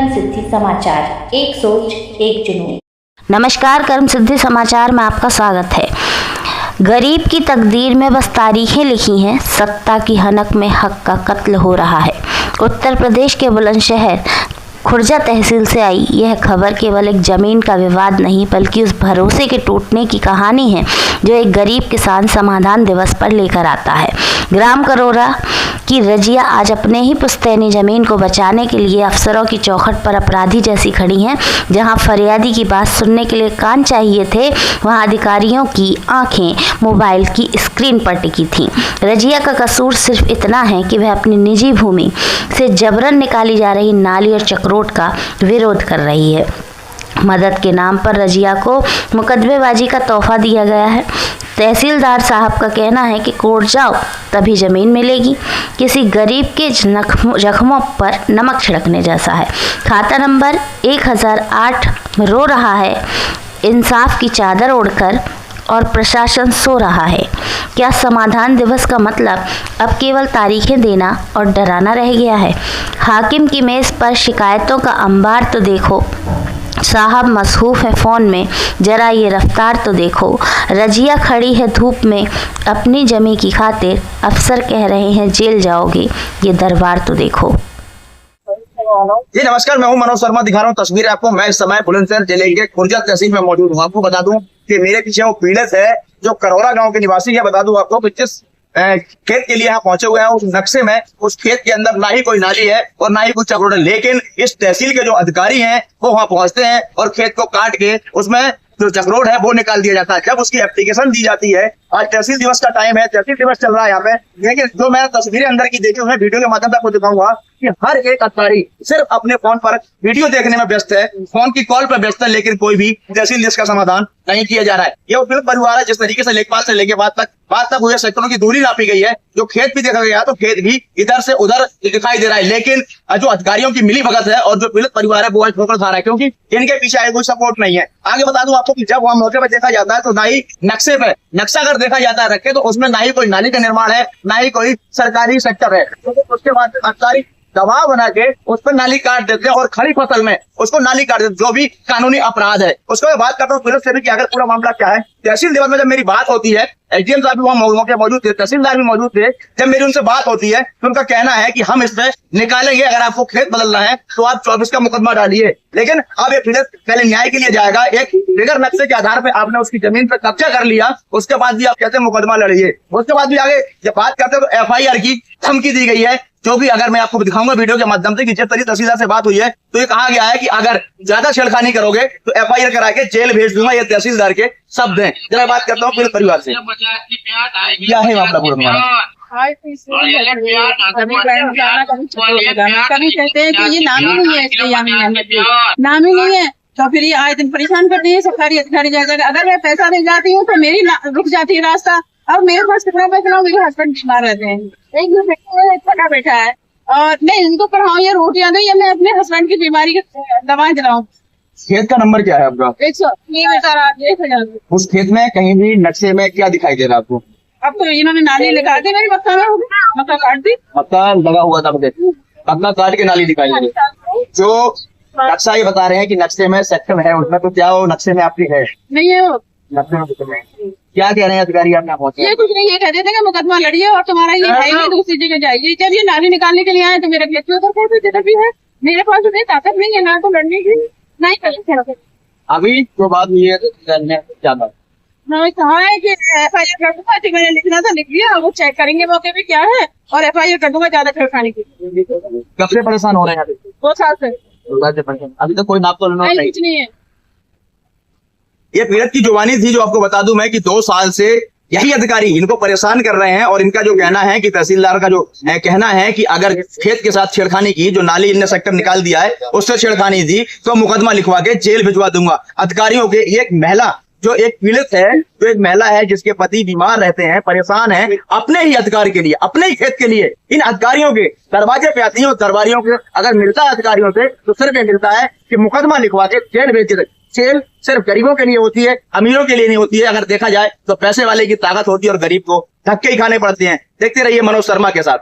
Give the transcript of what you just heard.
कर्म सिद्धि समाचार, एक सोच एक जुनून। नमस्कार, कर्म सिद्धि समाचार में आपका स्वागत है। गरीब की तकदीर में बस तारीखें लिखी हैं, सत्ता की हनक में हक का कत्ल हो रहा है। उत्तर प्रदेश के बुलंदशहर खुर्जा तहसील से आई यह खबर केवल एक जमीन का विवाद नहीं बल्कि उस भरोसे के टूटने की कहानी है जो एक गरीब किसान समाधान दिवस पर लेकर आता है। ग्राम करोरा की रजिया आज अपने ही पुश्तैनी जमीन को बचाने के लिए अफसरों की चौखट पर अपराधी जैसी खड़ी हैं। जहां फरियादी की बात सुनने के लिए कान चाहिए थे, वहां अधिकारियों की आंखें मोबाइल की स्क्रीन पर टिकी थीं। रजिया का कसूर सिर्फ इतना है कि वह अपनी निजी भूमि से जबरन निकाली जा रही नाली और चक्रोट का विरोध कर रही है। मदद के नाम पर रजिया को मुकदमेबाजी का तोहफा दिया गया है। तहसीलदार साहब का कहना है कि कोर्ट जाओ तभी जमीन मिलेगी। किसी गरीब के जख्मों पर नमक छिड़कने जैसा है। खाता नंबर 1008 रो रहा है इंसाफ की चादर ओढ़कर और प्रशासन सो रहा है। क्या समाधान दिवस का मतलब अब केवल तारीखें देना और डराना रह गया है? हाकिम की मेज पर शिकायतों का अंबार तो देखो, साहब मसरूफ है फ़ोन में, जरा ये रफ्तार तो देखो। रजिया खड़ी है धूप में अपनी जमी की खातिर, अफसर कह रहे हैं जेल जाओगे, ये दरबार तो देखो। जी नमस्कार, मैं हूं मनोज शर्मा। दिखा रहा हूं तस्वीर आपको। मैं इस समय बुलंदशहर जिले के खुर्जा तहसील में मौजूद हूं। आपको बता दूं कि मेरे पीछे वो पीड़ित है जो करोरा गांव के निवासी है। बता दूं आपको कि जिस खेत के लिए यहाँ पहुंचे हुए हैं, उस नक्शे में उस खेत के अंदर ना ही कोई नाली है और ना ही कुछ चक्रोट है, लेकिन इस तहसील के जो अधिकारी हैं वो वहां पहुंचते हैं और खेत को काट के उसमें जो चक्रोट है वो निकाल दिया जाता है। जब उसकी एप्लीकेशन दी जाती है, आज तहसील दिवस का टाइम है, तहसील दिवस चल रहा है यहाँ पे, लेकिन जो मैं तस्वीरें अंदर की देखी हूँ वीडियो के माध्यम से आपको दिखाऊंगा कि हर एक अधिकारी सिर्फ अपने फोन पर वीडियो देखने में व्यस्त है, फोन की कॉल पर व्यस्त है, लेकिन कोई भी तहसील दिवस का समाधान नहीं किया जा रहा है। ये वो परिवार है जिस तरीके से लेखपाल से लेके बात तक हुए सेक्टरों की दूरी नापी गई है। जो खेत भी देखा गया तो खेत भी इधर से उधर दिखाई दे रहा है, लेकिन जो अधिकारियों की मिली भगत है और जो पीड़ित परिवार है वो आज ठोकर खा रहा है, क्योंकि इनके पीछे आए कोई सपोर्ट नहीं है। आगे बता दूं आपको कि जब वहां मौके पर देखा जाता है तो ना ही नक्शे पे नक्शा अगर देखा जाता है रखे तो उसमें ना ही कोई नाली का निर्माण है, ना ही कोई सरकारी सेक्टर है। तो उसके बाद अधिकारी दबाव बना के उस पर नाली काट देते हैं और खड़ी फसल में उसको नाली काट देते, जो भी कानूनी अपराध है। उसको मैं बात करता हूँ पीड़ित से भी कि अगर पूरा मामला क्या है। तहसील दिवस में जब मेरी बात होती है, एसडीएम साहब भी वहां मौके मौजूद थे, तहसीलदार भी मौजूद थे, जब मेरी उनसे बात होती है तो उनका कहना है कि हम इस पे निकालेंगे, अगर आपको खेत बदलना है तो आप 24 का मुकदमा डालिए। लेकिन अब ये पीड़ित पहले न्याय के लिए जाएगा। एक बिगर नक्शे के आधार पर आपने उसकी जमीन पर कब्जा कर लिया, उसके बाद भी आप कहते हैं मुकदमा लड़िए। उसके बाद भी आगे जब बात करते हैं तो FIR की धमकी दी गई है, जो कि अगर मैं आपको दिखाऊंगा वीडियो के माध्यम से कि जिस तरीके तहसीलदार से बात हुई है तो ये कहा गया है कि अगर ज्यादा छेड़खानी करोगे तो FIR करा के जेल भेज दूंगा। ये तहसीलदार के शब्द हैं। जरा बात करता हूँ पीड़ित परिवार से। क्या है मामला पूरा तुम्हारा? कभी कहते हैं कि ये नाम ही नहीं है, इसलिए नाम ही नहीं है, तो फिर ये आए दिन परेशान करते हैं सरकारी अधिकारी जाकर। अगर मैं पैसा दे जाती हूँ तो मेरी रुक जाती है रास्ता। और मेरे पास कितना पैसा, मेरे हस्बैंड बीमार रहते हैं, एक छोटा बेटा है और मैं इनको पढ़ाऊँ या रोटियां दूं या मैं अपने हस्बैंड की बीमारी की दवाएं दिलाऊं। खेत का नंबर क्या है आपका? 100। उस खेत में कहीं भी नक्शे में क्या दिखाई दे रहा है आपको? अब तो इन्होंने नाली लगा दी मेरी मक्का में, मक्का काट दी, मक्का लगा हुआ था, मक्का काट के नाली दिखाई दे रही। जो नक्शा ये बता रहे हैं कि नक्शे में सेक्टर है, उसमें तो क्या वो नक्शे में आपकी है? नहीं है वो नक्शे में। क्या कह रहे हैं अधिकारी आपने पहुंचे? ये कुछ नहीं, ये कहते थे कि मुकदमा लड़िए और तुम्हारा ये है ही दूसरी जगह जाइए। जब ये नाली निकालने के लिए आए तो मेरे खेत में भी है, मेरे पास उतनी ताकत नहीं है ना तो लड़ने की, ना ही कर। अभी जो बात हुई है ज्यादा मैंने कहा है कि FIR कर दूंगा, मैंने लिखना था लिख दिया, वो चेक करेंगे मौके पे क्या है और FIR कर दूंगा ज्यादा छेड़खानी की। कब से परेशान हो रहे हैं? 2 साल से। अभी तक कोई नाप तो नहीं? कुछ नहीं है। ये पीड़ित की जुबानी थी जो आपको बता दूं मैं कि 2 साल से यही अधिकारी इनको परेशान कर रहे हैं। और इनका जो कहना है कि तहसीलदार का जो कहना है कि अगर खेत के साथ छेड़खानी की, जो नाली इनने सेक्टर निकाल दिया है उससे छेड़खानी दी तो मुकदमा लिखवा के जेल भिजवा दूंगा। अधिकारियों के एक महिला जो एक पीड़ित है, जो एक महिला है जिसके पति बीमार रहते हैं, परेशान है अपने ही अधिकार के लिए, अपने ही खेत के लिए, इन अधिकारियों के दरवाजे पे आती है। दरबारियों के अगर मिलता है अधिकारियों से तो सिर्फ ये मिलता है कि मुकदमा लिखवा के जेल भेज दे। जेल सिर्फ गरीबों के लिए होती है, अमीरों के लिए नहीं होती है। अगर देखा जाए तो पैसे वाले की ताकत होती है और गरीब को धक्के ही खाने पड़ते हैं। देखते रहिए मनोज शर्मा के साथ।